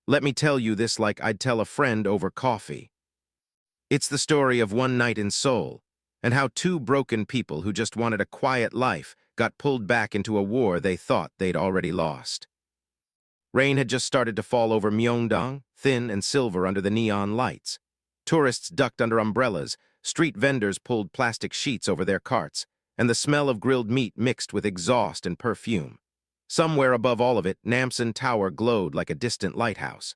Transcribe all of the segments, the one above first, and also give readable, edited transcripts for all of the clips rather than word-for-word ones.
Let me tell you this like I'd tell a friend over coffee. It's the story of one night in Seoul, and how two broken people who just wanted a quiet life got pulled back into a war they thought they'd already lost. Rain had just started to fall over Myeongdong, thin and silver under the neon lights. Tourists ducked under umbrellas, street vendors pulled plastic sheets over their carts, and the smell of grilled meat mixed with exhaust and perfume. Somewhere above all of it, Namsan Tower glowed like a distant lighthouse.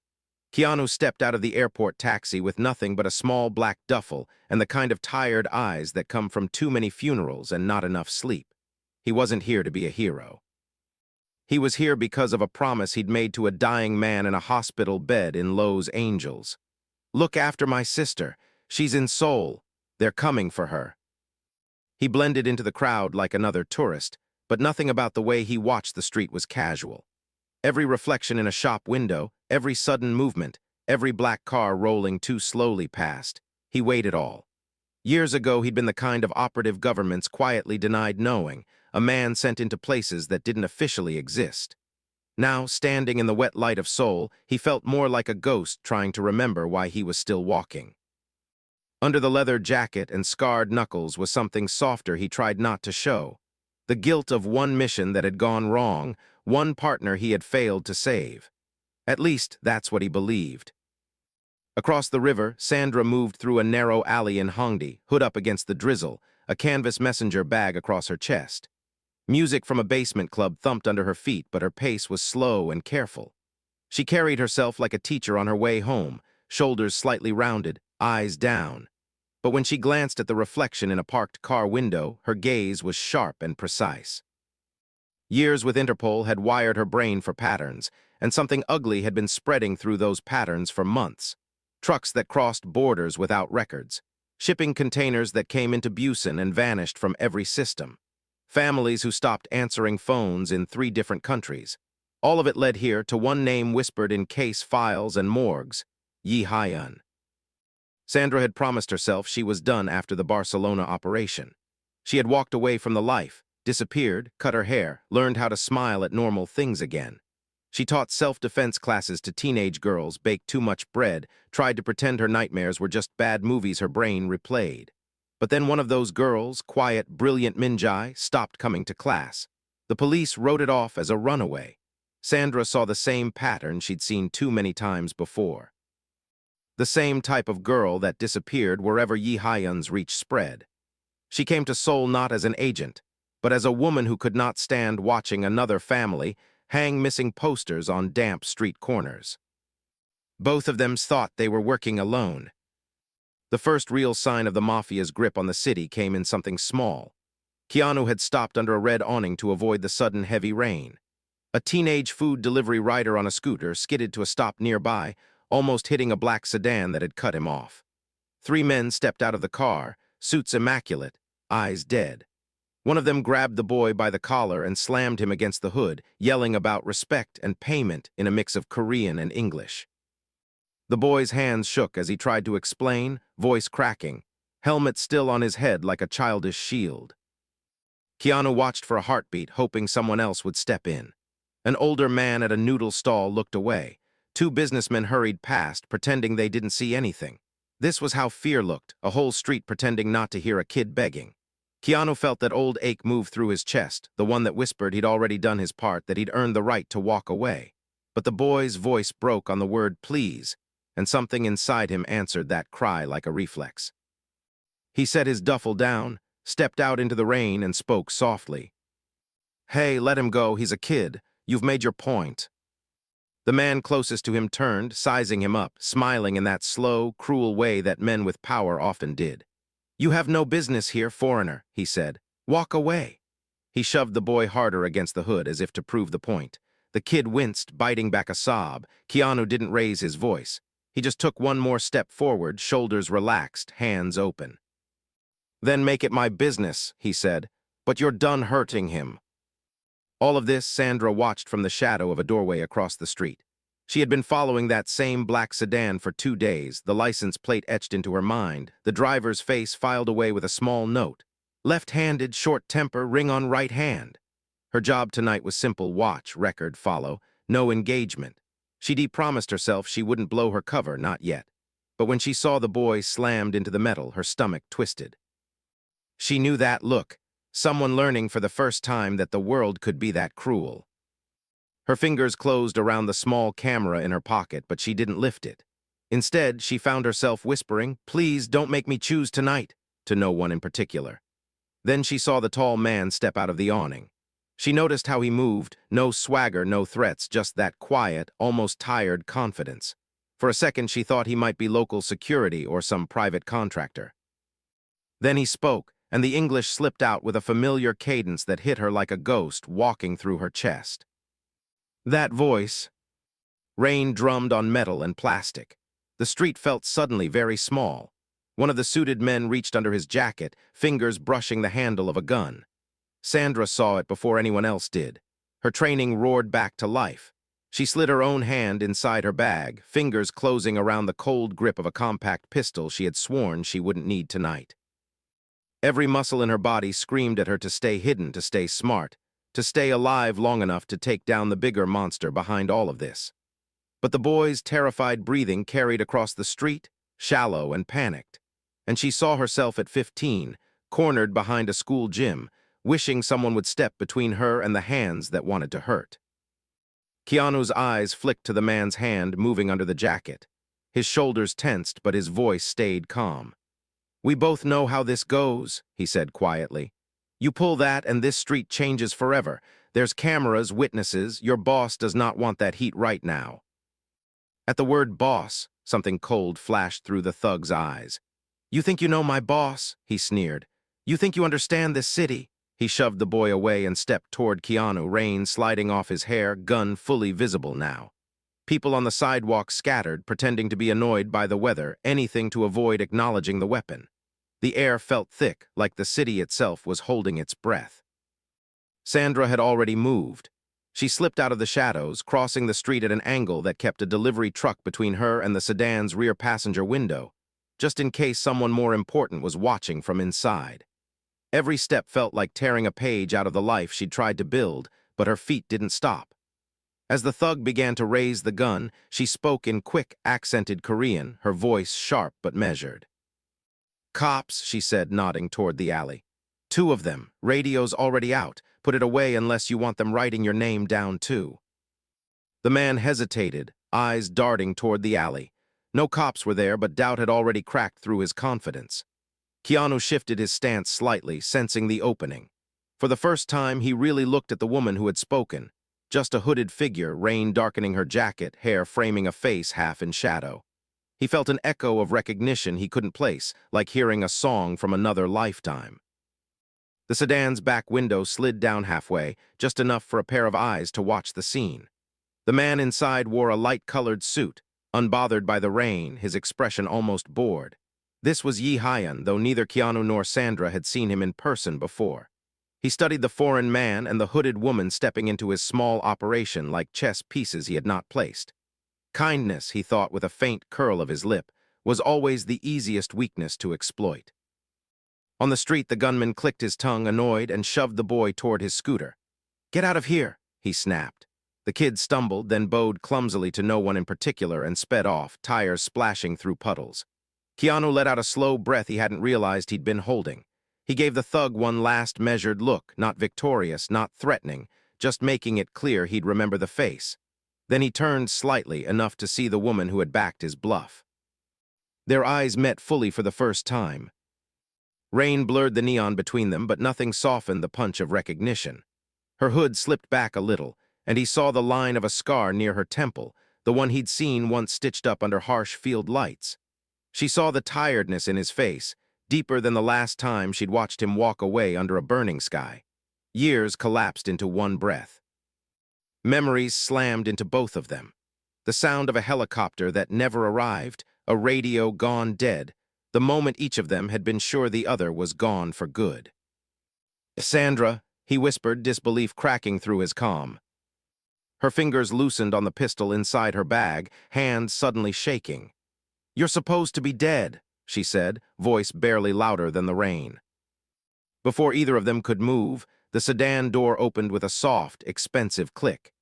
Keanu stepped out of the airport taxi with nothing but a small black duffel and the kind of tired eyes that come from too many funerals and not enough sleep. He wasn't here to be a hero. He was here because of a promise he'd made to a dying man in a hospital bed in Los Angeles. "Look after my sister. She's in Seoul. They're coming for her." He blended into the crowd like another tourist, but nothing about the way he watched the street was casual. Every reflection in a shop window, every sudden movement, every black car rolling too slowly past, he weighed it all. Years ago, he'd been the kind of operative governments quietly denied knowing, a man sent into places that didn't officially exist. Now, standing in the wet light of Seoul, he felt more like a ghost trying to remember why he was still walking. Under the leather jacket and scarred knuckles was something softer he tried not to show. The guilt of one mission that had gone wrong, one partner he had failed to save. At least, that's what he believed. Across the river, Sandra moved through a narrow alley in Hongdae, hood up against the drizzle, a canvas messenger bag across her chest. Music from a basement club thumped under her feet, but her pace was slow and careful. She carried herself like a teacher on her way home, shoulders slightly rounded, eyes down. But when she glanced at the reflection in a parked car window, her gaze was sharp and precise. Years with Interpol had wired her brain for patterns, and something ugly had been spreading through those patterns for months. Trucks that crossed borders without records, shipping containers that came into Busan and vanished from every system, families who stopped answering phones in 3 different countries. All of it led here to one name whispered in case files and morgues, Yi Hyun. Sandra had promised herself she was done after the Barcelona operation. She had walked away from the life, disappeared, cut her hair, learned how to smile at normal things again. She taught self-defense classes to teenage girls, baked too much bread, tried to pretend her nightmares were just bad movies her brain replayed. But then one of those girls, quiet, brilliant Minjai, stopped coming to class. The police wrote it off as a runaway. Sandra saw the same pattern she'd seen too many times before. The same type of girl that disappeared wherever Yi Hyun's reach spread. She came to Seoul not as an agent, but as a woman who could not stand watching another family hang missing posters on damp street corners. Both of them thought they were working alone. The first real sign of the Mafia's grip on the city came in something small. Keanu had stopped under a red awning to avoid the sudden heavy rain. A teenage food delivery rider on a scooter skidded to a stop nearby, almost hitting a black sedan that had cut him off. 3 men stepped out of the car, suits immaculate, eyes dead. One of them grabbed the boy by the collar and slammed him against the hood, yelling about respect and payment in a mix of Korean and English. The boy's hands shook as he tried to explain, voice cracking, helmet still on his head like a childish shield. Keanu watched for a heartbeat, hoping someone else would step in. An older man at a noodle stall looked away. 2 businessmen hurried past, pretending they didn't see anything. This was how fear looked, a whole street pretending not to hear a kid begging. Keanu felt that old ache move through his chest, the one that whispered he'd already done his part, that he'd earned the right to walk away. But the boy's voice broke on the word please, and something inside him answered that cry like a reflex. He set his duffel down, stepped out into the rain, and spoke softly. "Hey, let him go, he's a kid. You've made your point." The man closest to him turned, sizing him up, smiling in that slow, cruel way that men with power often did. "You have no business here, foreigner," he said. "Walk away." He shoved the boy harder against the hood as if to prove the point. The kid winced, biting back a sob. Keanu didn't raise his voice. He just took one more step forward, shoulders relaxed, hands open. "Then make it my business," he said. "But you're done hurting him." All of this Sandra watched from the shadow of a doorway across the street. She had been following that same black sedan for 2 days, the license plate etched into her mind, the driver's face filed away with a small note. Left-handed, short temper, ring on right hand. Her job tonight was simple: watch, record, follow, no engagement. She de-promised herself she wouldn't blow her cover, not yet. But when she saw the boy slammed into the metal, her stomach twisted. She knew that look, someone learning for the first time that the world could be that cruel. Her fingers closed around the small camera in her pocket, but she didn't lift it. Instead, she found herself whispering, "Please don't make me choose tonight," to no one in particular. Then she saw the tall man step out of the awning. She noticed how he moved, no swagger, no threats, just that quiet, almost tired confidence. For a second, she thought he might be local security or some private contractor. Then he spoke, and the English slipped out with a familiar cadence that hit her like a ghost walking through her chest. That voice. Rain drummed on metal and plastic. The street felt suddenly very small. One of the suited men reached under his jacket, fingers brushing the handle of a gun. Sandra saw it before anyone else did. Her training roared back to life. She slid her own hand inside her bag, fingers closing around the cold grip of a compact pistol she had sworn she wouldn't need tonight. Every muscle in her body screamed at her to stay hidden, to stay smart, to stay alive long enough to take down the bigger monster behind all of this. But the boy's terrified breathing carried across the street, shallow and panicked. And she saw herself at 15, cornered behind a school gym, wishing someone would step between her and the hands that wanted to hurt. Keanu's eyes flicked to the man's hand moving under the jacket. His shoulders tensed, but his voice stayed calm. "We both know how this goes," he said quietly. "You pull that and this street changes forever. There's cameras, witnesses. Your boss does not want that heat right now." At the word boss, something cold flashed through the thug's eyes. "You think you know my boss?" he sneered. "You think you understand this city?" He shoved the boy away and stepped toward Keanu, rain sliding off his hair, gun fully visible now. People on the sidewalk scattered, pretending to be annoyed by the weather, anything to avoid acknowledging the weapon. The air felt thick, like the city itself was holding its breath. Sandra had already moved. She slipped out of the shadows, crossing the street at an angle that kept a delivery truck between her and the sedan's rear passenger window, just in case someone more important was watching from inside. Every step felt like tearing a page out of the life she'd tried to build, but her feet didn't stop. As the thug began to raise the gun, she spoke in quick, accented Korean, her voice sharp but measured. "Cops," she said, nodding toward the alley. "Two of them. Radio's already out. Put it away unless you want them writing your name down, too." The man hesitated, eyes darting toward the alley. No cops were there, but doubt had already cracked through his confidence. Keanu shifted his stance slightly, sensing the opening. For the first time, he really looked at the woman who had spoken. Just a hooded figure, rain darkening her jacket, hair framing a face half in shadow. He felt an echo of recognition he couldn't place, like hearing a song from another lifetime. The sedan's back window slid down halfway, just enough for a pair of eyes to watch the scene. The man inside wore a light-colored suit, unbothered by the rain, his expression almost bored. This was Yi Hyan, though neither Keanu nor Sandra had seen him in person before. He studied the foreign man and the hooded woman stepping into his small operation like chess pieces he had not placed. Kindness, he thought with a faint curl of his lip, was always the easiest weakness to exploit. On the street, the gunman clicked his tongue, annoyed, and shoved the boy toward his scooter. "Get out of here," he snapped. The kid stumbled, then bowed clumsily to no one in particular and sped off, tires splashing through puddles. Keanu let out a slow breath he hadn't realized he'd been holding. He gave the thug one last measured look, not victorious, not threatening, just making it clear he'd remember the face. Then he turned slightly, enough to see the woman who had backed his bluff. Their eyes met fully for the first time. Rain blurred the neon between them, but nothing softened the punch of recognition. Her hood slipped back a little, and he saw the line of a scar near her temple, the one he'd seen once stitched up under harsh field lights. She saw the tiredness in his face, deeper than the last time she'd watched him walk away under a burning sky. Years collapsed into one breath. Memories slammed into both of them. The sound of a helicopter that never arrived, a radio gone dead, the moment each of them had been sure the other was gone for good. "Sandra," he whispered, disbelief cracking through his calm. Her fingers loosened on the pistol inside her bag, hands suddenly shaking. "You're supposed to be dead," she said, voice barely louder than the rain. Before either of them could move, the sedan door opened with a soft, expensive click.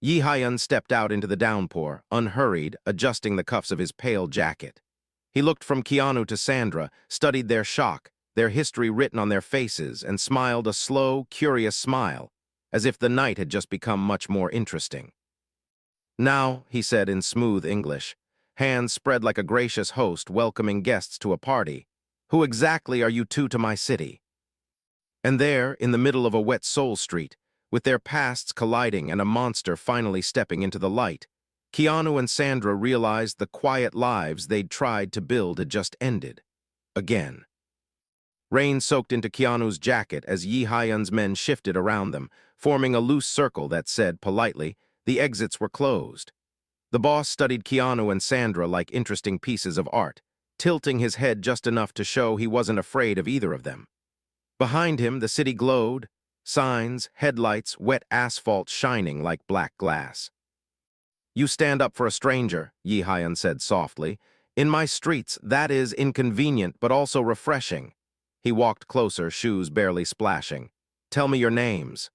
Yi Hyun stepped out into the downpour, unhurried, adjusting the cuffs of his pale jacket. He looked from Keanu to Sandra, studied their shock, their history written on their faces, and smiled a slow, curious smile, as if the night had just become much more interesting. "Now," he said in smooth English, hands spread like a gracious host welcoming guests to a party, "who exactly are you two to my city?" And there, in the middle of a wet Seoul street, with their pasts colliding and a monster finally stepping into the light, Keanu and Sandra realized the quiet lives they'd tried to build had just ended. Again. Rain soaked into Keanu's jacket as Yi Hyun's men shifted around them, forming a loose circle that said, politely, the exits were closed. The boss studied Keanu and Sandra like interesting pieces of art, tilting his head just enough to show he wasn't afraid of either of them. Behind him, the city glowed, signs, headlights, wet asphalt shining like black glass. "You stand up for a stranger," Yi Hyun said softly. "In my streets, that is inconvenient but also refreshing." He walked closer, shoes barely splashing. "Tell me your names."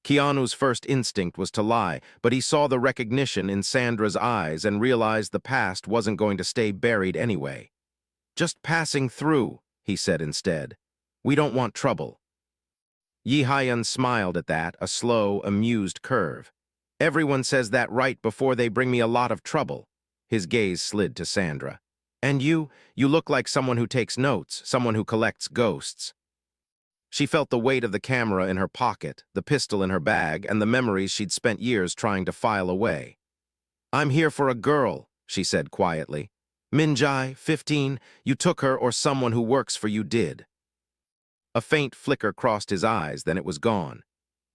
Keanu's first instinct was to lie, but he saw the recognition in Sandra's eyes and realized the past wasn't going to stay buried anyway. "Just passing through," he said instead. "We don't want trouble." Yi Hyun smiled at that, a slow, amused curve. "Everyone says that right before they bring me a lot of trouble." His gaze slid to Sandra. "And you look like someone who takes notes, someone who collects ghosts." She felt the weight of the camera in her pocket, the pistol in her bag, and the memories she'd spent years trying to file away. "I'm here for a girl," she said quietly. "Min-jae, 15, you took her or someone who works for you did." A faint flicker crossed his eyes, then it was gone.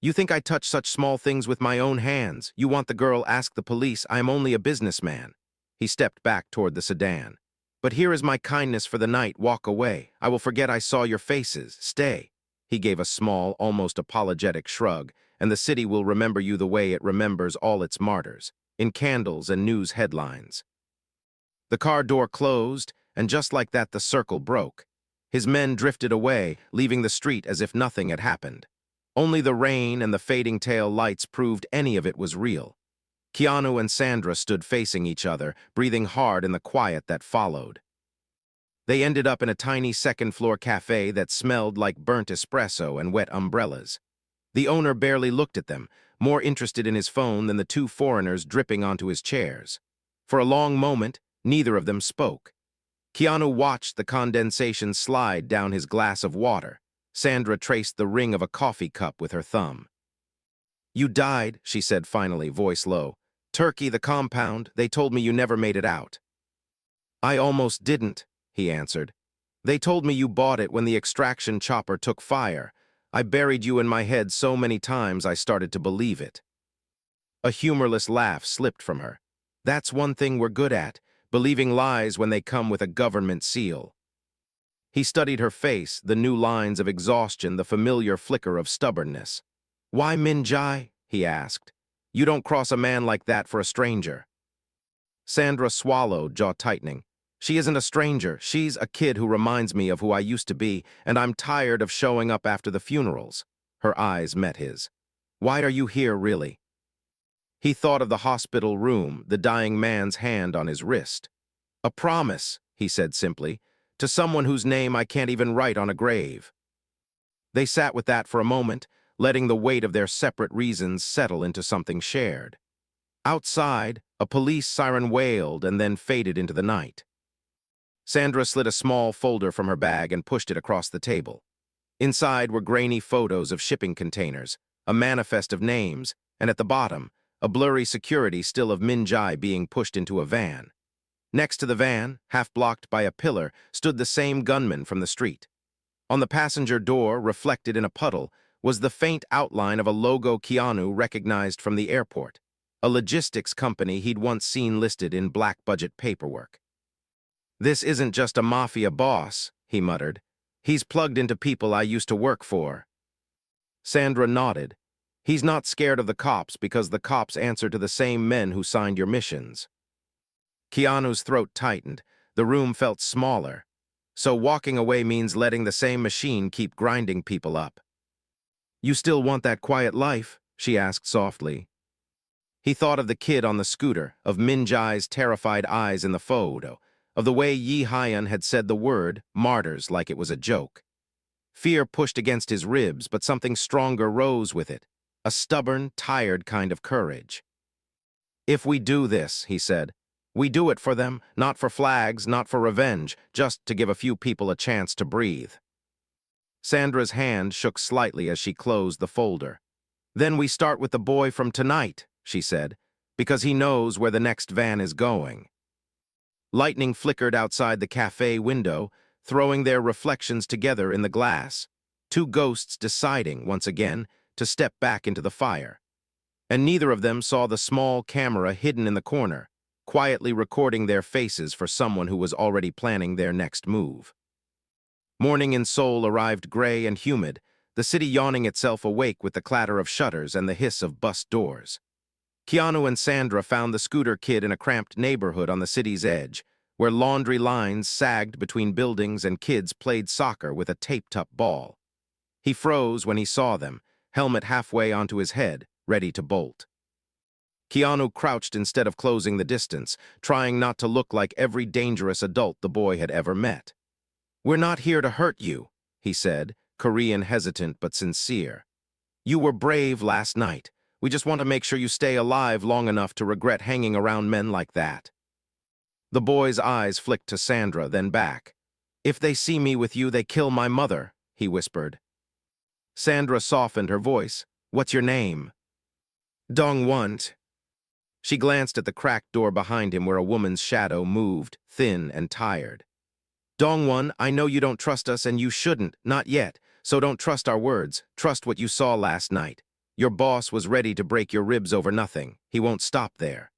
"You think I touch such small things with my own hands? You want the girl, ask the police. I am only a businessman." He stepped back toward the sedan. "But here is my kindness for the night. Walk away. I will forget I saw your faces. Stay." He gave a small, almost apologetic shrug, "and the city will remember you the way it remembers all its martyrs, in candles and news headlines." The car door closed, and just like that the circle broke. His men drifted away, leaving the street as if nothing had happened. Only the rain and the fading tail lights proved any of it was real. Keanu and Sandra stood facing each other, breathing hard in the quiet that followed. They ended up in a tiny second-floor cafe that smelled like burnt espresso and wet umbrellas. The owner barely looked at them, more interested in his phone than the two foreigners dripping onto his chairs. For a long moment, neither of them spoke. Keanu watched the condensation slide down his glass of water. Sandra traced the ring of a coffee cup with her thumb. "You died," she said finally, voice low. "Turkey, the compound, they told me you never made it out." "I almost didn't," he answered. "They told me you bought it when the extraction chopper took fire. I buried you in my head so many times I started to believe it." A humorless laugh slipped from her. "That's one thing we're good at, believing lies when they come with a government seal." He studied her face, the new lines of exhaustion, the familiar flicker of stubbornness. "Why Min-jae?" he asked. "You don't cross a man like that for a stranger." Sandra swallowed, jaw tightening. "She isn't a stranger. She's a kid who reminds me of who I used to be, and I'm tired of showing up after the funerals." Her eyes met his. "Why are you here, really?" He thought of the hospital room, the dying man's hand on his wrist. "A promise," he said simply, "to someone whose name I can't even write on a grave." They sat with that for a moment, letting the weight of their separate reasons settle into something shared. Outside, a police siren wailed and then faded into the night. Sandra slid a small folder from her bag and pushed it across the table. Inside were grainy photos of shipping containers, a manifest of names, and at the bottom, a blurry security still of Min-jae being pushed into a van. Next to the van, half blocked by a pillar, stood the same gunman from the street. On the passenger door, reflected in a puddle, was the faint outline of a logo Keanu recognized from the airport, a logistics company he'd once seen listed in black-budget paperwork. "This isn't just a mafia boss," he muttered. "He's plugged into people I used to work for." Sandra nodded. "He's not scared of the cops because the cops answer to the same men who signed your missions." Keanu's throat tightened. The room felt smaller. "So walking away means letting the same machine keep grinding people up." "You still want that quiet life?" she asked softly. He thought of the kid on the scooter, of Minjai's terrified eyes in the photo, of the way Yi Hyun had said the word, martyrs, like it was a joke. Fear pushed against his ribs, but something stronger rose with it, a stubborn, tired kind of courage. If we do this, he said, we do it for them, not for flags, not for revenge, just to give a few people a chance to breathe. Sandra's hand shook slightly as she closed the folder. Then we start with the boy from tonight, she said, because he knows where the next van is going. Lightning flickered outside the cafe window, throwing their reflections together in the glass, two ghosts deciding, once again, to step back into the fire. And neither of them saw the small camera hidden in the corner, quietly recording their faces for someone who was already planning their next move. Morning in Seoul arrived gray and humid, the city yawning itself awake with the clatter of shutters and the hiss of bus doors. Keanu and Sandra found the scooter kid in a cramped neighborhood on the city's edge, where laundry lines sagged between buildings and kids played soccer with a taped-up ball. He froze when he saw them, helmet halfway onto his head, ready to bolt. Keanu crouched instead of closing the distance, trying not to look like every dangerous adult the boy had ever met. "We're not here to hurt you," he said, Korean hesitant but sincere. "You were brave last night. We just want to make sure you stay alive long enough to regret hanging around men like that." The boy's eyes flicked to Sandra, then back. "If they see me with you, they kill my mother," he whispered. Sandra softened her voice. "What's your name?" "Dong-won." She glanced at the cracked door behind him where a woman's shadow moved, thin and tired. "Dong-won, I know you don't trust us and you shouldn't, not yet, so don't trust our words. Trust what you saw last night. Your boss was ready to break your ribs over nothing. He won't stop there."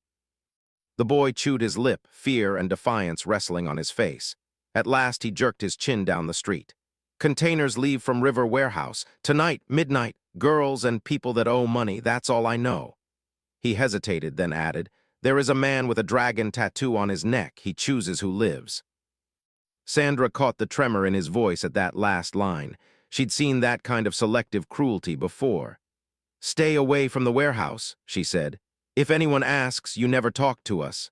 The boy chewed his lip, fear and defiance wrestling on his face. At last he jerked his chin down the street. "Containers leave from River Warehouse. Tonight, midnight, girls and people that owe money, that's all I know." He hesitated, then added, "There is a man with a dragon tattoo on his neck. He chooses who lives." Sandra caught the tremor in his voice at that last line. She'd seen that kind of selective cruelty before. "Stay away from the warehouse," she said. "If anyone asks, you never talk to us."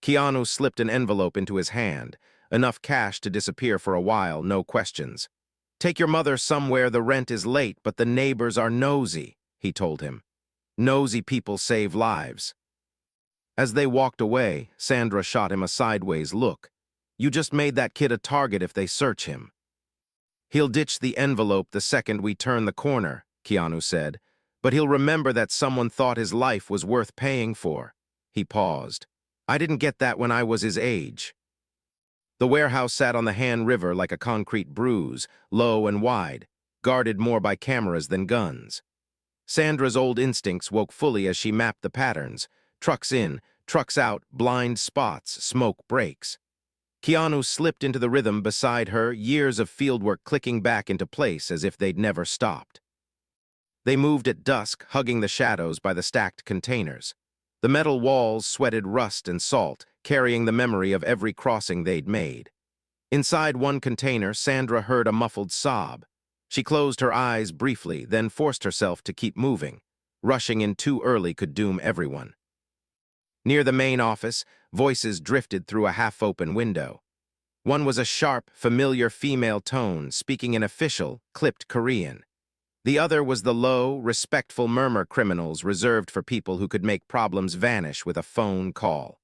Keanu slipped an envelope into his hand, enough cash to disappear for a while, no questions. "Take your mother somewhere, the rent is late, but the neighbors are nosy," he told him. "Nosy people save lives." As they walked away, Sandra shot him a sideways look. "You just made that kid a target if they search him." "He'll ditch the envelope the second we turn the corner," Keanu said, "but he'll remember that someone thought his life was worth paying for." He paused. "I didn't get that when I was his age." The warehouse sat on the Han River like a concrete bruise, low and wide, guarded more by cameras than guns. Sandra's old instincts woke fully as she mapped the patterns. Trucks in, trucks out, blind spots, smoke breaks. Keanu slipped into the rhythm beside her, years of fieldwork clicking back into place as if they'd never stopped. They moved at dusk, hugging the shadows by the stacked containers. The metal walls sweated rust and salt, carrying the memory of every crossing they'd made. Inside one container, Sandra heard a muffled sob. She closed her eyes briefly, then forced herself to keep moving. Rushing in too early could doom everyone. Near the main office, voices drifted through a half-open window. One was a sharp, familiar female tone, speaking in official, clipped Korean. The other was the low, respectful murmur criminals reserved for people who could make problems vanish with a phone call.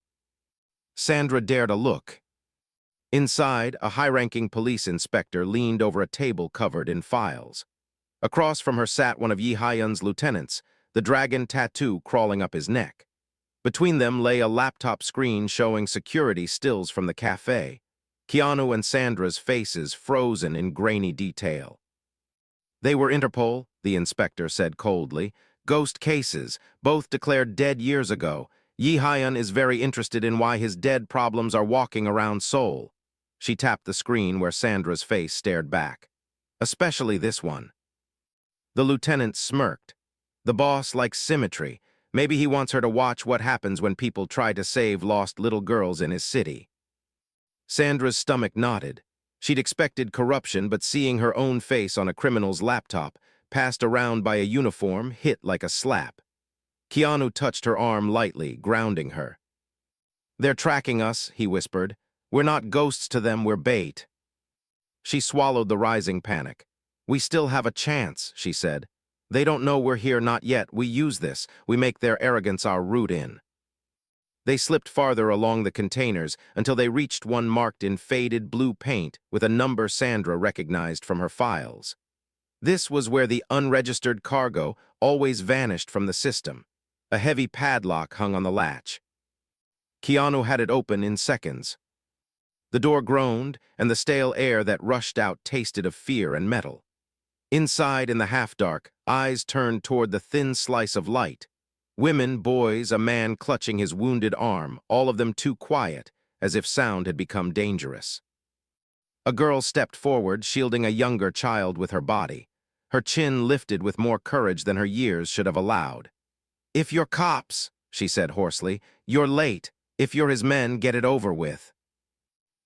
Sandra dared a look. Inside, a high-ranking police inspector leaned over a table covered in files. Across from her sat one of Yi Hyun's lieutenants, the dragon tattoo crawling up his neck. Between them lay a laptop screen showing security stills from the cafe. Keanu and Sandra's faces frozen in grainy detail. "They were Interpol," the inspector said coldly. "Ghost cases, both declared dead years ago. Yi Hyun is very interested in why his dead problems are walking around Seoul." She tapped the screen where Sandra's face stared back. "Especially this one." The lieutenant smirked. "The boss likes symmetry. Maybe he wants her to watch what happens when people try to save lost little girls in his city." Sandra's stomach knotted. She'd expected corruption, but seeing her own face on a criminal's laptop, passed around by a uniform, hit like a slap. Keanu touched her arm lightly, grounding her. "They're tracking us," he whispered. "We're not ghosts to them, we're bait." She swallowed the rising panic. "We still have a chance," she said. "They don't know we're here, not yet. We use this. We make their arrogance our route in." They slipped farther along the containers until they reached one marked in faded blue paint with a number Sandra recognized from her files. This was where the unregistered cargo always vanished from the system. A heavy padlock hung on the latch. Keanu had it open in seconds. The door groaned, and the stale air that rushed out tasted of fear and metal. Inside, in the half-dark, eyes turned toward the thin slice of light. Women, boys, a man clutching his wounded arm, all of them too quiet, as if sound had become dangerous. A girl stepped forward, shielding a younger child with her body. Her chin lifted with more courage than her years should have allowed. "If you're cops," she said hoarsely, "you're late. If you're his men, get it over with."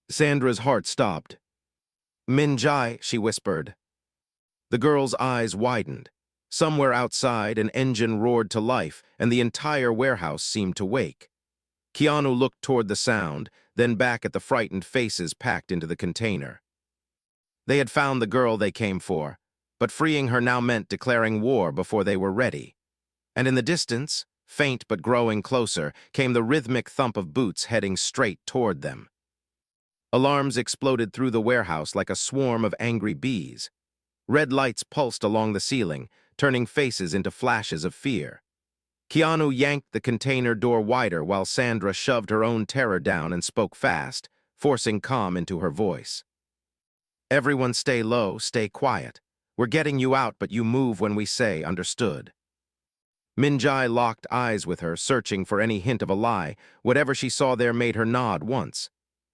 Sandra's heart stopped. "Min-jae," she whispered. The girl's eyes widened. Somewhere outside, an engine roared to life, and the entire warehouse seemed to wake. Keanu looked toward the sound, then back at the frightened faces packed into the container. They had found the girl they came for, but freeing her now meant declaring war before they were ready. And in the distance, faint but growing closer, came the rhythmic thump of boots heading straight toward them. Alarms exploded through the warehouse like a swarm of angry bees. Red lights pulsed along the ceiling, turning faces into flashes of fear. Keanu yanked the container door wider while Sandra shoved her own terror down and spoke fast, forcing calm into her voice. "Everyone stay low, stay quiet. We're getting you out, but you move when we say, understood." Min-jae locked eyes with her, searching for any hint of a lie. Whatever she saw there made her nod once.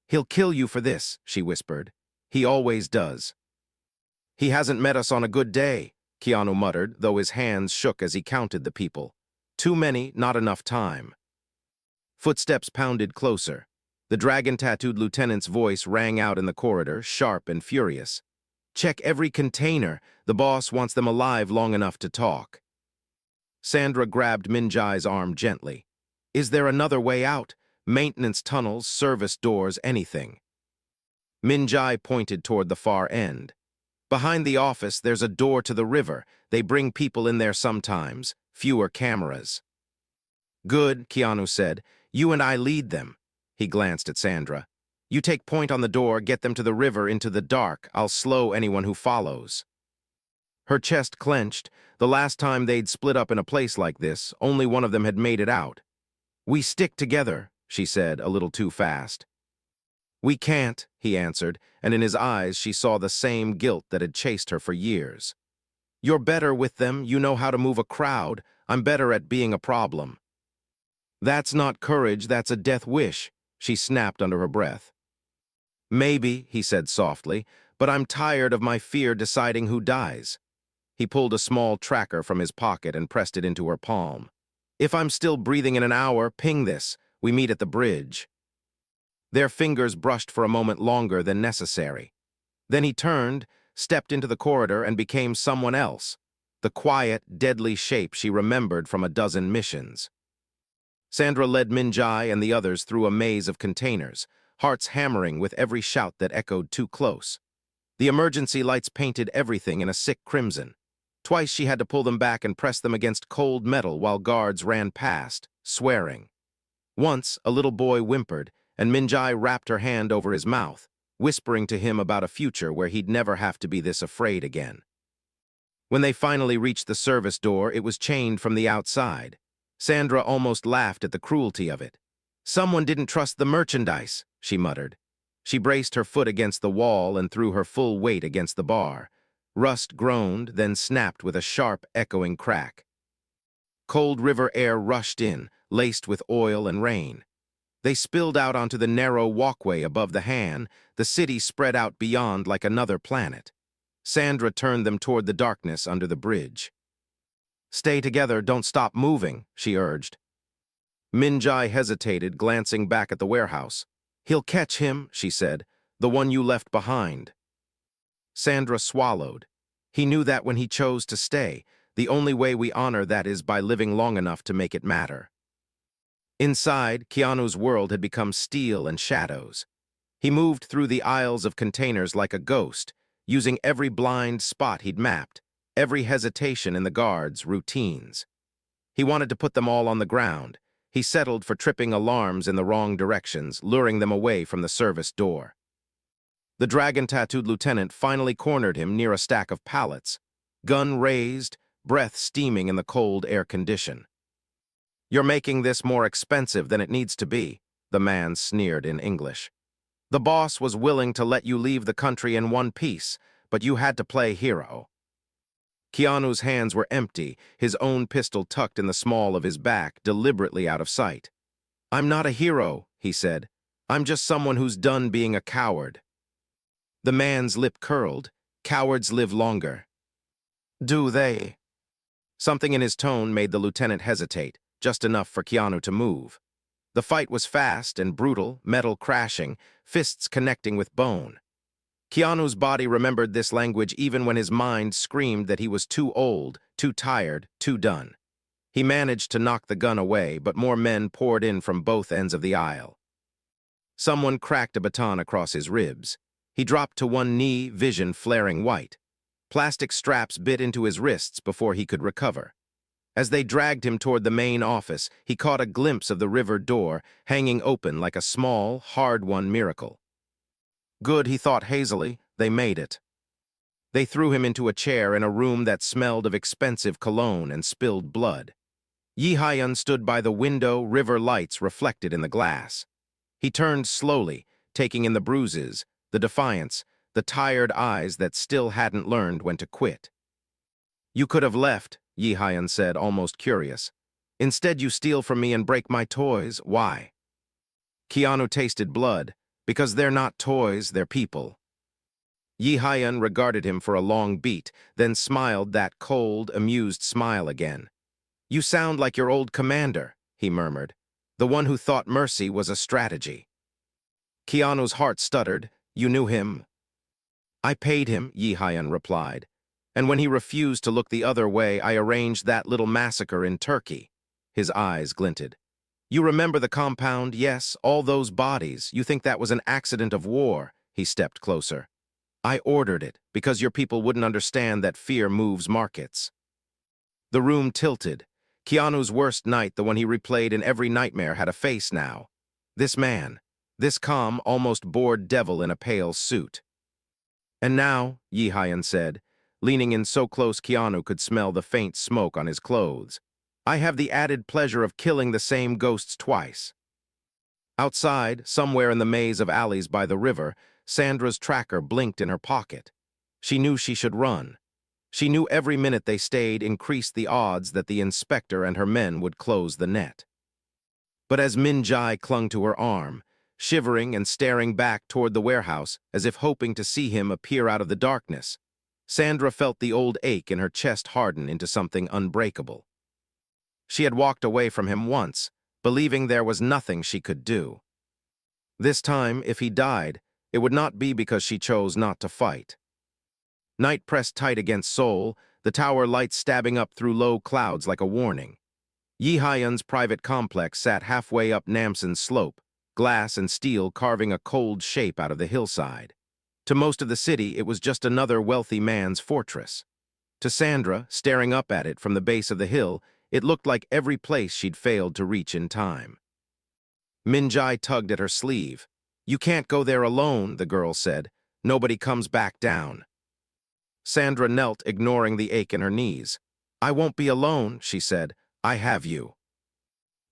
"He'll kill you for this," she whispered. "He always does." "He hasn't met us on a good day," Keanu muttered, though his hands shook as he counted the people. "Too many, not enough time." Footsteps pounded closer. The dragon-tattooed lieutenant's voice rang out in the corridor, sharp and furious. "Check every container. The boss wants them alive long enough to talk." Sandra grabbed Min-jae's arm gently. "Is there another way out? Maintenance tunnels, service doors, anything." Min-jae pointed toward the far end. "Behind the office, there's a door to the river. They bring people in there sometimes. Fewer cameras." "Good," Keanu said. "You and I lead them." He glanced at Sandra. "You take point on the door, get them to the river into the dark. I'll slow anyone who follows." Her chest clenched. The last time they'd split up in a place like this, only one of them had made it out. "We stick together," she said, a little too fast. "We can't," he answered, and in his eyes she saw the same guilt that had chased her for years. "You're better with them, you know how to move a crowd. I'm better at being a problem." "That's not courage, that's a death wish," she snapped under her breath. "Maybe," he said softly, "but I'm tired of my fear deciding who dies." He pulled a small tracker from his pocket and pressed it into her palm. "If I'm still breathing in an hour, ping this. We meet at the bridge." Their fingers brushed for a moment longer than necessary. Then he turned, stepped into the corridor, and became someone else, the quiet, deadly shape she remembered from a dozen missions. Sandra led Min-jae and the others through a maze of containers, hearts hammering with every shout that echoed too close. The emergency lights painted everything in a sick crimson. Twice she had to pull them back and press them against cold metal while guards ran past, swearing. Once, a little boy whimpered, and Min-jae wrapped her hand over his mouth, whispering to him about a future where he'd never have to be this afraid again. When they finally reached the service door, it was chained from the outside. Sandra almost laughed at the cruelty of it. "Someone didn't trust the merchandise," she muttered. She braced her foot against the wall and threw her full weight against the bar. Rust groaned, then snapped with a sharp, echoing crack. Cold river air rushed in, laced with oil and rain. They spilled out onto the narrow walkway above the Han. The city spread out beyond like another planet. Sandra turned them toward the darkness under the bridge. "Stay together, don't stop moving," she urged. Min-jae hesitated, glancing back at the warehouse. "He'll catch him," she said, "the one you left behind." Sandra swallowed. He knew that when he chose to stay. The only way we honor that is by living long enough to make it matter. Inside, Keanu's world had become steel and shadows. He moved through the aisles of containers like a ghost, using every blind spot he'd mapped, every hesitation in the guards' routines. He wanted to put them all on the ground. He settled for tripping alarms in the wrong directions, luring them away from the service door. The dragon-tattooed lieutenant finally cornered him near a stack of pallets, gun raised, breath steaming in the cold air condition. "You're making this more expensive than it needs to be," the man sneered in English. "The boss was willing to let you leave the country in one piece, but you had to play hero." Keanu's hands were empty, his own pistol tucked in the small of his back, deliberately out of sight. "I'm not a hero," he said. "I'm just someone who's done being a coward." The man's lip curled. "Cowards live longer." "Do they?" Something in his tone made the lieutenant hesitate, just enough for Keanu to move. The fight was fast and brutal, metal crashing, fists connecting with bone. Keanu's body remembered this language even when his mind screamed that he was too old, too tired, too done. He managed to knock the gun away, but more men poured in from both ends of the aisle. Someone cracked a baton across his ribs. He dropped to one knee, vision flaring white. Plastic straps bit into his wrists before he could recover. As they dragged him toward the main office, he caught a glimpse of the river door, hanging open like a small, hard-won miracle. Good, he thought hazily, they made it. They threw him into a chair in a room that smelled of expensive cologne and spilled blood. Yi Hyun stood by the window, river lights reflected in the glass. He turned slowly, taking in the bruises, the defiance, the tired eyes that still hadn't learned when to quit. "You could have left," Yi Hyun said, almost curious. "Instead you steal from me and break my toys. Why?" Keanu tasted blood. "Because they're not toys, they're people." Yi Hyun regarded him for a long beat, then smiled that cold, amused smile again. "You sound like your old commander," he murmured, "the one who thought mercy was a strategy." Keanu's heart stuttered. "You knew him?" "I paid him," Yi Hyun replied. "And when he refused to look the other way, I arranged that little massacre in Turkey." His eyes glinted. "You remember the compound, yes, all those bodies. You think that was an accident of war." He stepped closer. "I ordered it, because your people wouldn't understand that fear moves markets." The room tilted. Keanu's worst night, the one he replayed in every nightmare, had a face now. This man, this calm, almost bored devil in a pale suit. "And now," Yi Hyun said, leaning in so close Keanu could smell the faint smoke on his clothes, "I have the added pleasure of killing the same ghosts twice." Outside, somewhere in the maze of alleys by the river, Sandra's tracker blinked in her pocket. She knew she should run. She knew every minute they stayed increased the odds that the inspector and her men would close the net. But as Min Jai clung to her arm, shivering and staring back toward the warehouse as if hoping to see him appear out of the darkness, Sandra felt the old ache in her chest harden into something unbreakable. She had walked away from him once, believing there was nothing she could do. This time, if he died, it would not be because she chose not to fight. Night pressed tight against Seoul, the tower lights stabbing up through low clouds like a warning. Yi Hyun's private complex sat halfway up Namsan's slope, glass and steel carving a cold shape out of the hillside. To most of the city, it was just another wealthy man's fortress. To Sandra, staring up at it from the base of the hill, it looked like every place she'd failed to reach in time. Min Jai tugged at her sleeve. "You can't go there alone," the girl said. "Nobody comes back down." Sandra knelt, ignoring the ache in her knees. "I won't be alone," she said. "I have you."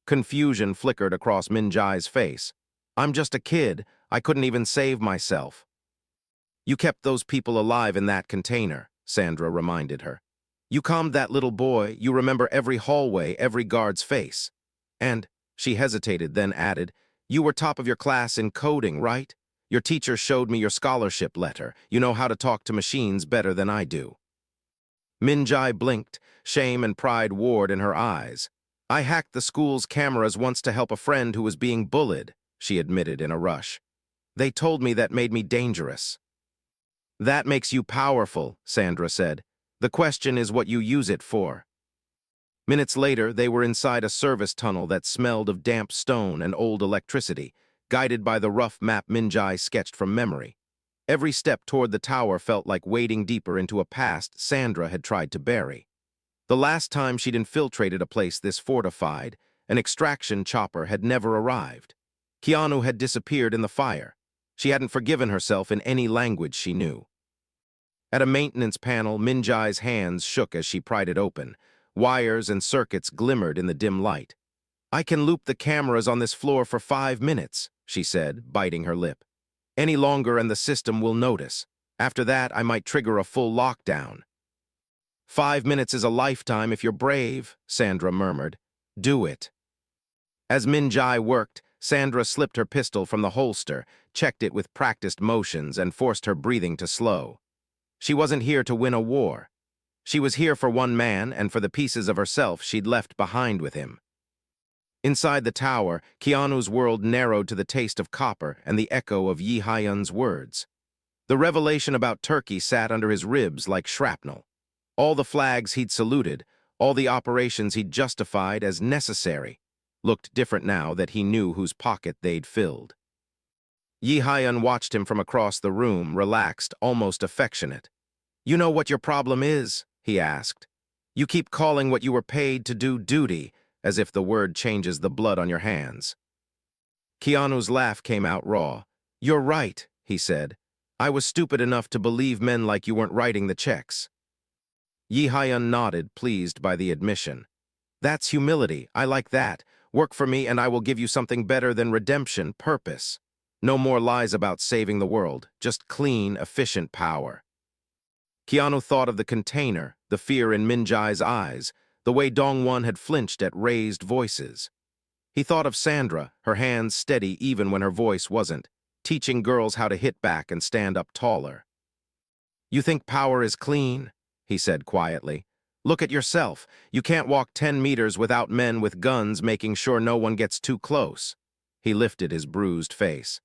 Confusion flickered across Min Jai's face. "I'm just a kid. I couldn't even save myself." "You kept those people alive in that container," Sandra reminded her. "You calmed that little boy. You remember every hallway, every guard's face. And," she hesitated, then added, "you were top of your class in coding, right? Your teacher showed me your scholarship letter. You know how to talk to machines better than I do." Min Jai blinked, shame and pride warred in her eyes. "I hacked the school's cameras once to help a friend who was being bullied," she admitted in a rush. "They told me that made me dangerous." "That makes you powerful," Sandra said. The question is what you use it for. Minutes later, they were inside a service tunnel that smelled of damp stone and old electricity, guided by the rough map Minjai sketched from memory. Every step toward the tower felt like wading deeper into a past Sandra had tried to bury. The last time she'd infiltrated a place this fortified, an extraction chopper had never arrived. Keanu had disappeared in the fire. She hadn't forgiven herself in any language she knew. At a maintenance panel, Minjai's hands shook as she pried it open. Wires and circuits glimmered in the dim light. "I can loop the cameras on this floor for 5 minutes," she said, biting her lip. "Any longer and the system will notice. After that, I might trigger a full lockdown." 5 minutes is a lifetime if you're brave," Sandra murmured. "Do it." As Minjai worked, Sandra slipped her pistol from the holster, checked it with practiced motions, and forced her breathing to slow. She wasn't here to win a war. She was here for one man and for the pieces of herself she'd left behind with him. Inside the tower, Keanu's world narrowed to the taste of copper and the echo of Yi Hyun's words. The revelation about Turkey sat under his ribs like shrapnel. All the flags he'd saluted, all the operations he'd justified as necessary, looked different now that he knew whose pocket they'd filled. Yi Hyun watched him from across the room, relaxed, almost affectionate. "You know what your problem is?" he asked. "You keep calling what you were paid to do duty, as if the word changes the blood on your hands." Keanu's laugh came out raw. "You're right," he said. "I was stupid enough to believe men like you weren't writing the checks." Yi Hyun nodded, pleased by the admission. "That's humility. I like that. Work for me and I will give you something better than redemption, purpose. No more lies about saving the world, just clean, efficient power." Keanu thought of the container, the fear in Minjai's eyes, the way Dongwon had flinched at raised voices. He thought of Sandra, her hands steady even when her voice wasn't, teaching girls how to hit back and stand up taller. "You think power is clean?" he said quietly. "Look at yourself. You can't walk 10 meters without men with guns making sure no one gets too close." He lifted his bruised face.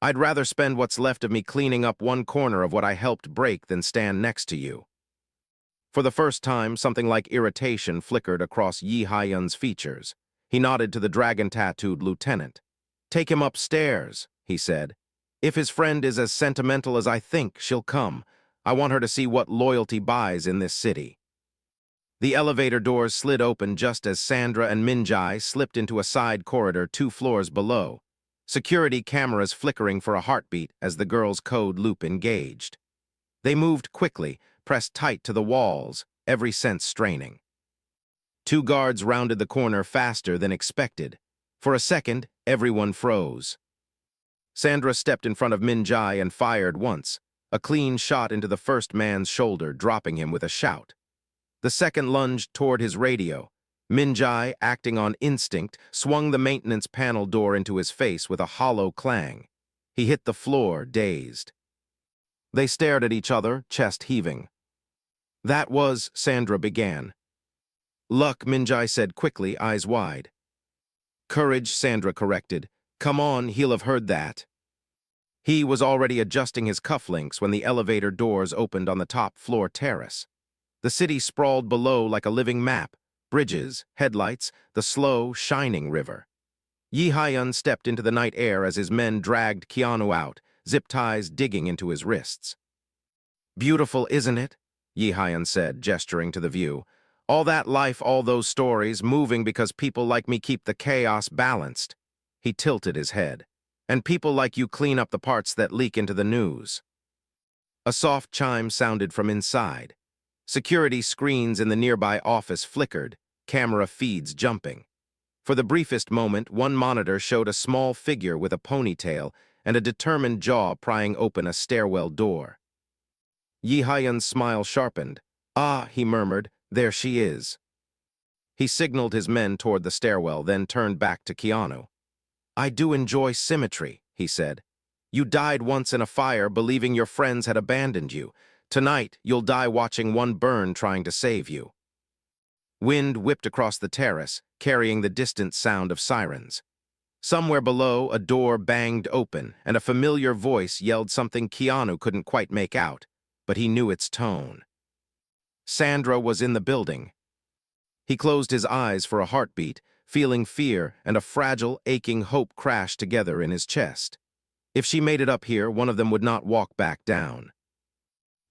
"I'd rather spend what's left of me cleaning up one corner of what I helped break than stand next to you." For the first time, something like irritation flickered across Yi Hyun's features. He nodded to the dragon-tattooed lieutenant. "Take him upstairs," he said. "If his friend is as sentimental as I think, she'll come. I want her to see what loyalty buys in this city." The elevator doors slid open just as Sandra and Minjai slipped into a side corridor 2 floors below. Security cameras flickering for a heartbeat as the girl's code loop engaged. They moved quickly, pressed tight to the walls, every sense straining. 2 guards rounded the corner faster than expected. For a second, everyone froze. Sandra stepped in front of Minjai and fired once, a clean shot into the first man's shoulder, dropping him with a shout. The second lunged toward his radio. Minjai, acting on instinct, swung the maintenance panel door into his face with a hollow clang. He hit the floor, dazed. They stared at each other, chest heaving. "That was," Sandra began. "Luck," Minjai said quickly, eyes wide. "Courage," Sandra corrected. "Come on, he'll have heard that." He was already adjusting his cufflinks when the elevator doors opened on the top floor terrace. The city sprawled below like a living map. Bridges, headlights, the slow, shining river. Yi Hyun stepped into the night air as his men dragged Keanu out, zip ties digging into his wrists. "Beautiful, isn't it?" Yi Hyun said, gesturing to the view. "All that life, all those stories, moving because people like me keep the chaos balanced." He tilted his head. "And people like you clean up the parts that leak into the news." A soft chime sounded from inside. Security screens in the nearby office flickered, camera feeds jumping. For the briefest moment, one monitor showed a small figure with a ponytail and a determined jaw prying open a stairwell door. Yi Hyun's smile sharpened. "Ah," he murmured, "there she is." He signaled his men toward the stairwell, then turned back to Keanu. "I do enjoy symmetry," he said. "You died once in a fire believing your friends had abandoned you. Tonight, you'll die watching one burn trying to save you." Wind whipped across the terrace, carrying the distant sound of sirens. Somewhere below, a door banged open, and a familiar voice yelled something Keanu couldn't quite make out, but he knew its tone. Sandra was in the building. He closed his eyes for a heartbeat, feeling fear and a fragile, aching hope crash together in his chest. If she made it up here, one of them would not walk back down.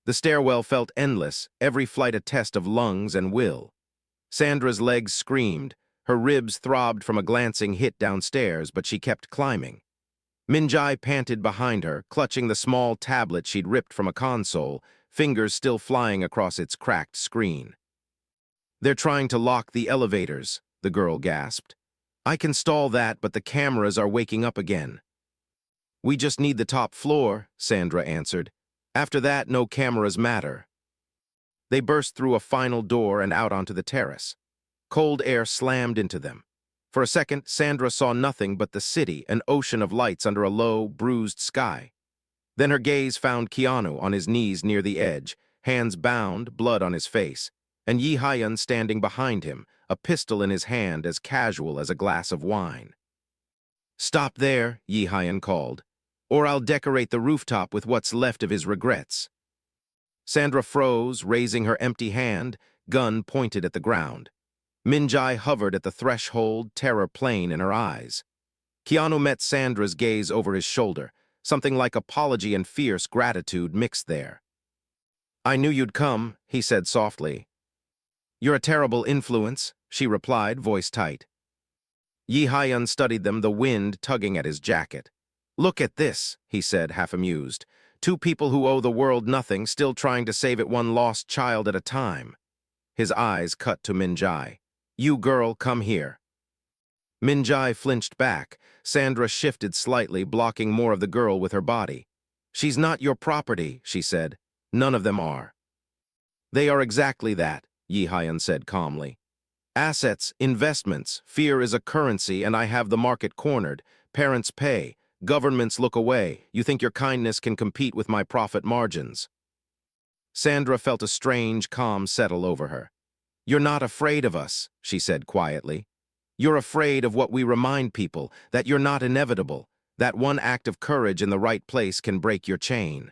The stairwell felt endless, every flight a test of lungs and will. Sandra's legs screamed, her ribs throbbed from a glancing hit downstairs, but she kept climbing. Minjai panted behind her, clutching the small tablet she'd ripped from a console, fingers still flying across its cracked screen. "They're trying to lock the elevators," the girl gasped. "I can stall that, but the cameras are waking up again." "We just need the top floor," Sandra answered. "After that, no cameras matter." They burst through a final door and out onto the terrace. Cold air slammed into them. For a second, Sandra saw nothing but the city, an ocean of lights under a low, bruised sky. Then her gaze found Keanu on his knees near the edge, hands bound, blood on his face, and Yi Hyun standing behind him, a pistol in his hand as casual as a glass of wine. "Stop there," Yi Hyun called, "or I'll decorate the rooftop with what's left of his regrets." Sandra froze, raising her empty hand, gun pointed at the ground. Minjai hovered at the threshold, terror plain in her eyes. Keanu met Sandra's gaze over his shoulder, something like apology and fierce gratitude mixed there. "I knew you'd come," he said softly. "You're a terrible influence," she replied, voice tight. Yi Hyun studied them, the wind tugging at his jacket. "Look at this," he said, half amused. "Two people who owe the world nothing, still trying to save it one lost child at a time." His eyes cut to Minjai. "You girl, come here." Minjai flinched back. Sandra shifted slightly, blocking more of the girl with her body. "She's not your property," she said. "None of them are." "They are exactly that," Yi Hyun said calmly. "Assets, investments, fear is a currency, and I have the market cornered. Parents pay, governments look away. You think your kindness can compete with my profit margins?" Sandra felt a strange calm settle over her. "You're not afraid of us," she said quietly. "You're afraid of what we remind people, that you're not inevitable, that one act of courage in the right place can break your chain."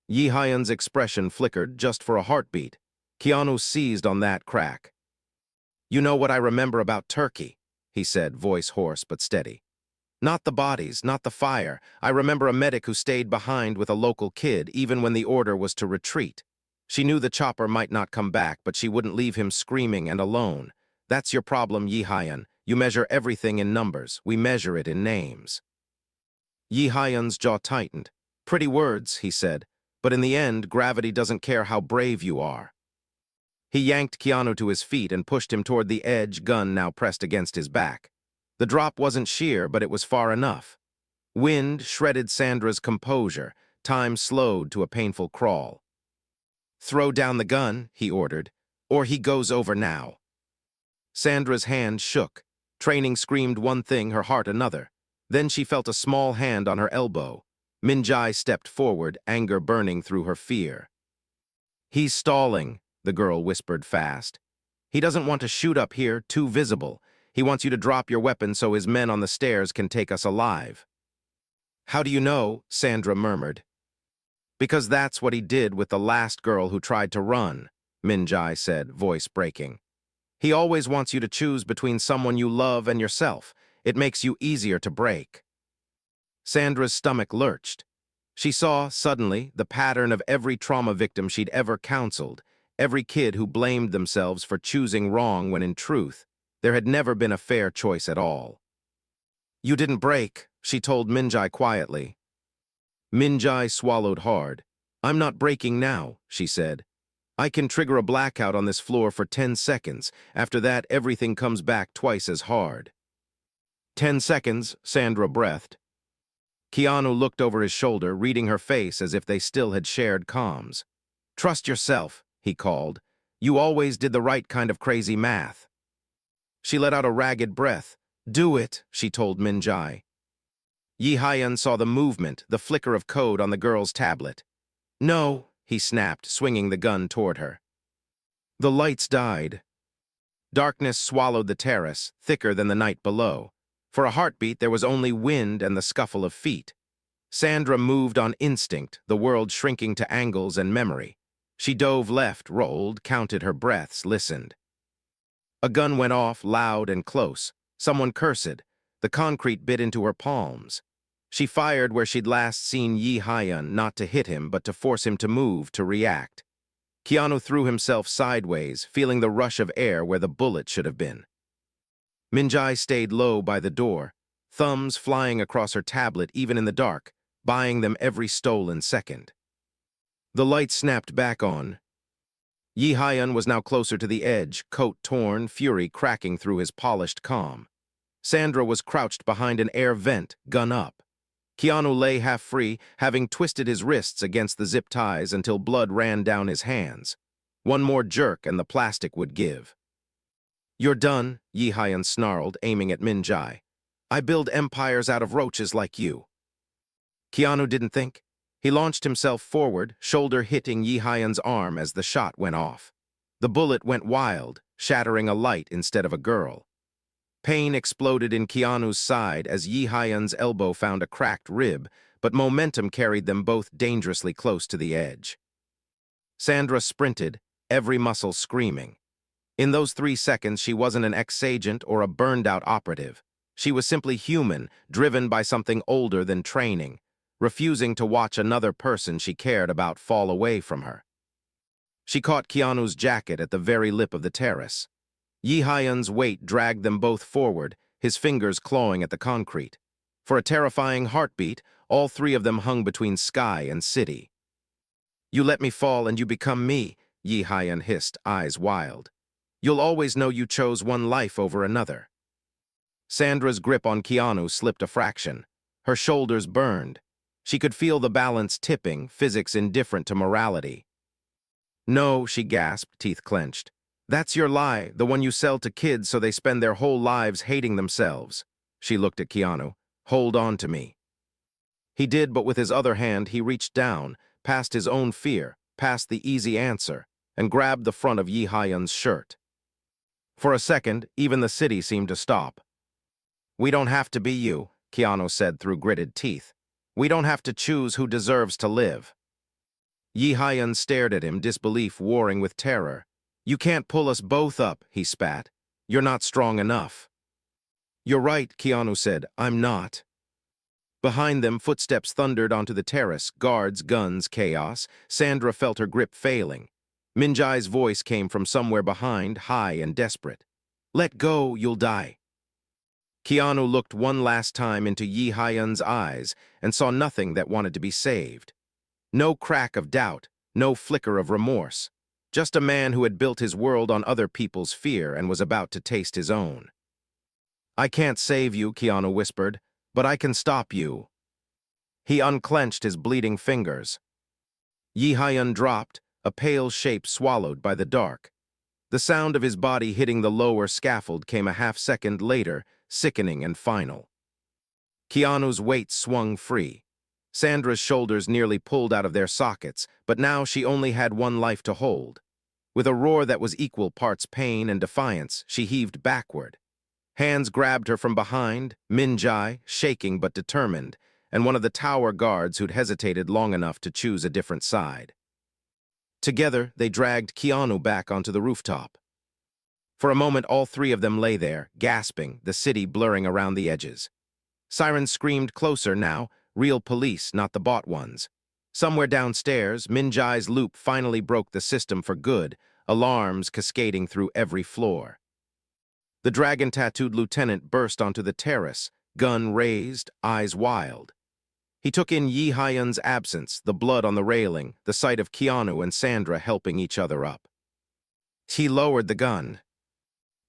Yi Hyun's expression flickered just for a heartbeat. Keanu seized on that crack. "You know what I remember about Turkey," he said, voice hoarse but steady. "Not the bodies, not the fire. I remember a medic who stayed behind with a local kid, even when the order was to retreat. She knew the chopper might not come back, but she wouldn't leave him screaming and alone. That's your problem, Yi Hyun. You measure everything in numbers. We measure it in names." Yi Hyun's jaw tightened. "Pretty words," he said, "but in the end, gravity doesn't care how brave you are." He yanked Keanu to his feet and pushed him toward the edge, gun now pressed against his back. The drop wasn't sheer, but it was far enough. Wind shredded Sandra's composure. Time slowed to a painful crawl. "Throw down the gun," he ordered, "or he goes over now." Sandra's hand shook. Training screamed one thing, her heart another. Then she felt a small hand on her elbow. Minjai stepped forward, anger burning through her fear. "He's stalling," the girl whispered fast. "He doesn't want to shoot up here, too visible. He wants you to drop your weapon so his men on the stairs can take us alive." "How do you know?" Sandra murmured. "Because that's what he did with the last girl who tried to run," Minjai said, voice breaking. "He always wants you to choose between someone you love and yourself. It makes you easier to break." Sandra's stomach lurched. She saw, suddenly, the pattern of every trauma victim she'd ever counseled, every kid who blamed themselves for choosing wrong when in truth, there had never been a fair choice at all. "You didn't break," she told Minjai quietly. Minjai swallowed hard. "I'm not breaking now," she said. "I can trigger a blackout on this floor for 10 seconds. After that, everything comes back twice as hard." 10 seconds, Sandra breathed. Keanu looked over his shoulder, reading her face as if they still had shared comms. "Trust yourself," he called. "You always did the right kind of crazy math." She let out a ragged breath. "Do it," she told Minjai. Yi Hyun saw the movement, the flicker of code on the girl's tablet. "No," he snapped, swinging the gun toward her. The lights died. Darkness swallowed the terrace, thicker than the night below. For a heartbeat, there was only wind and the scuffle of feet. Sandra moved on instinct, the world shrinking to angles and memory. She dove left, rolled, counted her breaths, listened. A gun went off, loud and close. Someone cursed. The concrete bit into her palms. She fired where she'd last seen Yi Hyun, not to hit him, but to force him to move, to react. Keanu threw himself sideways, feeling the rush of air where the bullet should have been. Min-jae stayed low by the door, thumbs flying across her tablet even in the dark, buying them every stolen second. The light snapped back on. Yi Hyun was now closer to the edge, coat torn, fury cracking through his polished calm. Sandra was crouched behind an air vent, gun up. Keanu lay half-free, having twisted his wrists against the zip ties until blood ran down his hands. One more jerk and the plastic would give. "You're done," Yi Hyun snarled, aiming at Min-jae. "I build empires out of roaches like you." Keanu didn't think. He launched himself forward, shoulder hitting Yi Hyun's arm as the shot went off. The bullet went wild, shattering a light instead of a girl. Pain exploded in Keanu's side as Yi Hyun's elbow found a cracked rib, but momentum carried them both dangerously close to the edge. Sandra sprinted, every muscle screaming. In those 3 seconds, she wasn't an ex-agent or a burned-out operative. She was simply human, driven by something older than training, refusing to watch another person she cared about fall away from her. She caught Keanu's jacket at the very lip of the terrace. Yi Hyun's weight dragged them both forward, his fingers clawing at the concrete. For a terrifying heartbeat, all 3 of them hung between sky and city. "You let me fall and you become me," Yi Hyun hissed, eyes wild. "You'll always know you chose one life over another." Sandra's grip on Keanu slipped a fraction. Her shoulders burned. She could feel the balance tipping, physics indifferent to morality. "No," she gasped, teeth clenched. "That's your lie, the one you sell to kids so they spend their whole lives hating themselves." She looked at Keanu. "Hold on to me." He did, but with his other hand, he reached down, past his own fear, past the easy answer, and grabbed the front of Yi Hyun's shirt. For a second, even the city seemed to stop. "We don't have to be you," Keanu said through gritted teeth. "We don't have to choose who deserves to live." Yi Hyun stared at him, disbelief warring with terror. "You can't pull us both up," he spat. "You're not strong enough." "You're right," Keanu said. "I'm not." Behind them, footsteps thundered onto the terrace, guards, guns, chaos. Sandra felt her grip failing. Min-jae's voice came from somewhere behind, high and desperate. "Let go, you'll die." Keanu looked one last time into Yi Hyun's eyes and saw nothing that wanted to be saved. No crack of doubt, no flicker of remorse. Just a man who had built his world on other people's fear and was about to taste his own. "I can't save you," Keanu whispered, "but I can stop you." He unclenched his bleeding fingers. Yi Hyun dropped, a pale shape swallowed by the dark. The sound of his body hitting the lower scaffold came a half-second later, sickening and final. Keanu's weight swung free. Sandra's shoulders nearly pulled out of their sockets, but now she only had one life to hold. With a roar that was equal parts pain and defiance, she heaved backward. Hands grabbed her from behind, Min-jae, shaking but determined, and one of the tower guards who'd hesitated long enough to choose a different side. Together, they dragged Keanu back onto the rooftop. For a moment, all 3 of them lay there, gasping, the city blurring around the edges. Sirens screamed closer now, real police, not the bought ones. Somewhere downstairs, Min-jae's loop finally broke the system for good, alarms cascading through every floor. The dragon-tattooed lieutenant burst onto the terrace, gun raised, eyes wild. He took in Yi Hyun's absence, the blood on the railing, the sight of Keanu and Sandra helping each other up. He lowered the gun.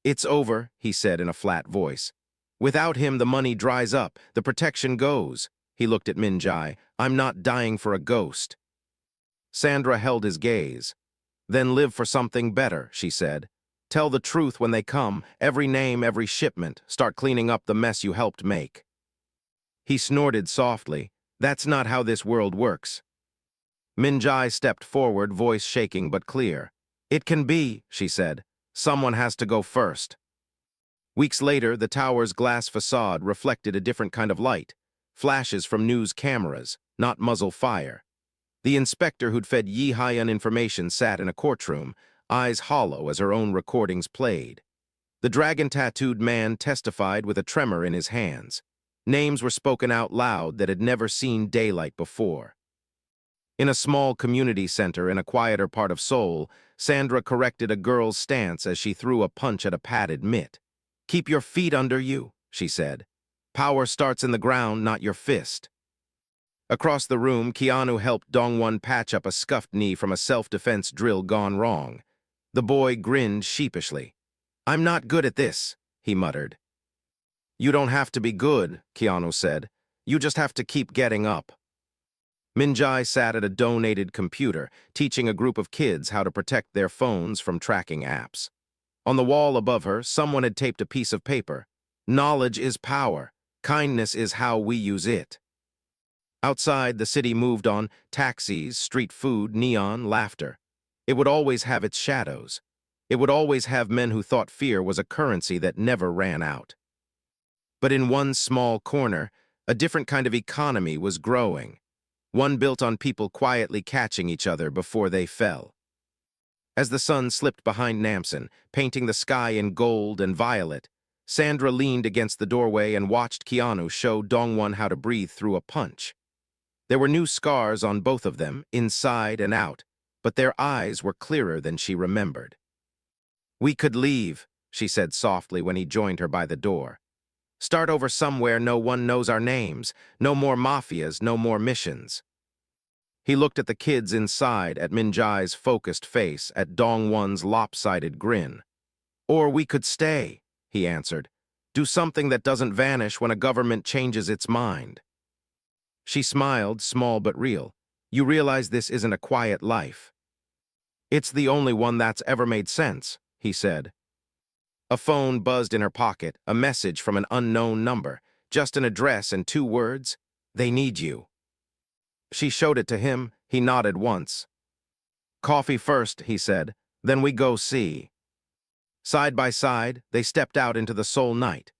"It's over," he said in a flat voice. "Without him, the money dries up, the protection goes." He looked at Min-jae. "I'm not dying for a ghost." Sandra held his gaze. "Then live for something better," she said. "Tell the truth when they come, every name, every shipment. Start cleaning up the mess you helped make." He snorted softly. "That's not how this world works." Min-jae stepped forward, voice shaking but clear. "It can be," she said. "Someone has to go first." Weeks later, the tower's glass facade reflected a different kind of light. Flashes from news cameras, not muzzle fire. The inspector who'd fed Yi Haiyan information sat in a courtroom, eyes hollow as her own recordings played. The dragon-tattooed man testified with a tremor in his hands. Names were spoken out loud that had never seen daylight before. In a small community center in a quieter part of Seoul, Sandra corrected a girl's stance as she threw a punch at a padded mitt. "Keep your feet under you," she said. "Power starts in the ground, not your fist." Across the room, Keanu helped Dongwon patch up a scuffed knee from a self-defense drill gone wrong. The boy grinned sheepishly. "I'm not good at this," he muttered. "You don't have to be good," Keanu said. "You just have to keep getting up." Minjai sat at a donated computer, teaching a group of kids how to protect their phones from tracking apps. On the wall above her, someone had taped a piece of paper. "Knowledge is power. Kindness is how we use it." Outside, the city moved on, taxis, street food, neon, laughter. It would always have its shadows. It would always have men who thought fear was a currency that never ran out. But in one small corner, a different kind of economy was growing. One built on people quietly catching each other before they fell. As the sun slipped behind Namsan, painting the sky in gold and violet, Sandra leaned against the doorway and watched Keanu show Dongwon how to breathe through a punch. There were new scars on both of them, inside and out, but their eyes were clearer than she remembered. "We could leave," she said softly when he joined her by the door. "Start over somewhere no one knows our names. No more mafias, no more missions." He looked at the kids inside, at Minjai's focused face, at Dongwon's lopsided grin. "Or we could stay," he answered. "Do something that doesn't vanish when a government changes its mind." She smiled, small but real. "You realize this isn't a quiet life." "It's the only one that's ever made sense," he said. A phone buzzed in her pocket, a message from an unknown number, just an address and 2 words, "They need you." She showed it to him. He nodded once. "Coffee first," he said, "then we go see." Side by side, they stepped out into the Seoul night.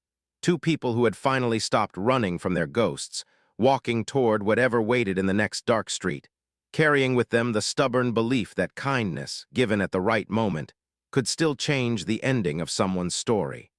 2 people who had finally stopped running from their ghosts, walking toward whatever waited in the next dark street, carrying with them the stubborn belief that kindness, given at the right moment, could still change the ending of someone's story.